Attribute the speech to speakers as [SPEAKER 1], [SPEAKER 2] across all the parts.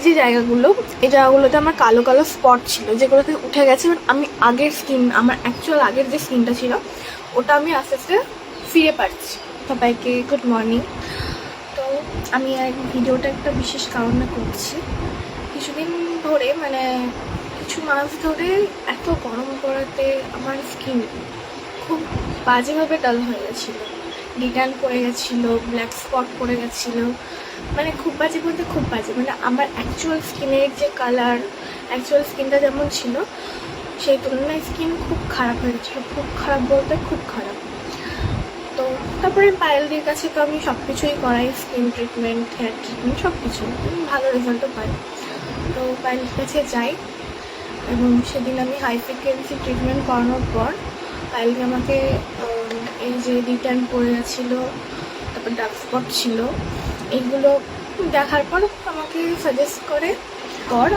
[SPEAKER 1] যে জায়গাগুলো, এই জায়গাগুলোতে আমার কালো কালো স্পট ছিল, যেগুলোতে উঠে গেছে। বাট আমি আগের স্কিন, আমার অ্যাকচুয়াল আগের যে স্কিনটা ছিল, ওটা আমি আস্তে আস্তে ফিরে পাচ্ছি। সবাইকে গুড মর্নিং। তো আমি ভিডিওটা একটা বিশেষ কারণে করছি। কিছুদিন ধরে, মানে কিছু মাস ধরে এত গরম পড়াতে আমার স্কিন খুব বাজেভাবে ডাল হয়ে গেছিলো, ডিট্যান পড়ে গেছিলো, ব্ল্যাক স্পট পড়ে গেছিলো। মানে খুব বাজে বলতে খুব বাজে, মানে আমার অ্যাকচুয়াল স্কিনের যে কালার, অ্যাকচুয়াল স্কিনটা যেমন ছিল সেই তুলনায় স্কিন খুব খারাপ হয়ে গেছিলো। খুব খারাপ বলতে খুব খারাপ। তো তারপরে পায়েলদের কাছে তো আমি সব কিছুই করাই, স্কিন ট্রিটমেন্ট, হেয়ার ট্রিটমেন্ট, সব কিছু ভালো রেজাল্টও পাই। তো পায়েলদের কাছে যাই এবং সেদিন আমি হাই ফ্রিকোয়েন্সি ট্রিটমেন্ট করানোর পর পায়েলকে আমাকে এই যে ডিট্যান পড়ে গেছিলো, তারপর ডার্ক স্পট ছিল, এইগুলো দেখার পর আমাকে সাজেস্ট করে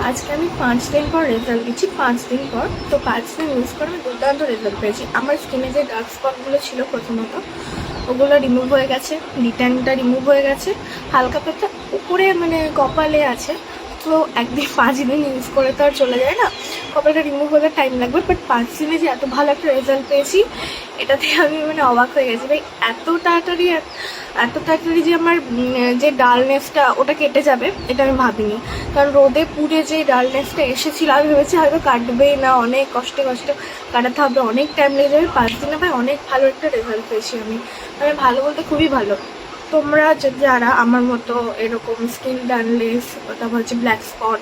[SPEAKER 1] আজকে আমি 5 দিন পর রেজাল্ট দিচ্ছি, 5 দিন পর। তো 5 দিন ইউজ করে আমি দুর্দান্ত রেজাল্ট পেয়েছি। আমার স্কিনে যে ডার্ক স্পটগুলো ছিল প্রথমত, ওগুলো রিমুভ হয়ে গেছে, ডিট্যানটা রিমুভ হয়ে গেছে, হালকা পাতলা উপরে মানে কপালে আছে। তো একদিন 5 দিন ইউজ করে তো আর চলে যায় না, কপালটা রিমুভ হতে টাইম লাগবে। বাট 5 দিনে যে এত ভালো একটা রেজাল্ট পেয়েছি, এটাতে আমি মানে অবাক হয়ে গেছি। ভাই এত তাড়াতাড়ি যে আমার যে ডালনেসটা ওটা কেটে যাবে এটা আমি ভাবিনি। কারণ রোদে পুড়ে যে ডালনেসটা এসেছিল, আমি ভেবেছি হয়তো কাটবেই না, অনেক কষ্টে কাটাতে হবে, অনেক টাইম লেগে যাবে। 5 দিনে ভাই অনেক ভালো একটা রেজাল্ট পেয়েছি আমি, মানে ভালো বলতে খুবই ভালো। তোমরা যারা আমার মতো এরকম স্কিন ডালনেস, তারপর হচ্ছে ব্ল্যাক স্পট,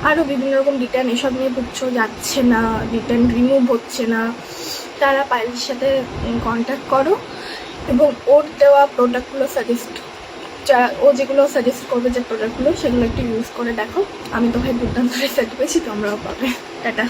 [SPEAKER 1] আরও বিভিন্ন রকম ডিট্যান এসব নিয়ে ভুগছো, যাচ্ছে না, ডিট্যান রিমুভ হচ্ছে না, তারা পায়েলের সাথে কন্ট্যাক্ট করো এবং ওর দেওয়া প্রোডাক্টগুলো ও যেগুলো সাজেস্ট করবে, যে প্রোডাক্টগুলো, সেগুলো একটু ইউজ করে দেখো। আমি তো ভাই দুর্দান্ত রেজাল্ট পেয়েছি, তোমরাও পাবে। টাটা।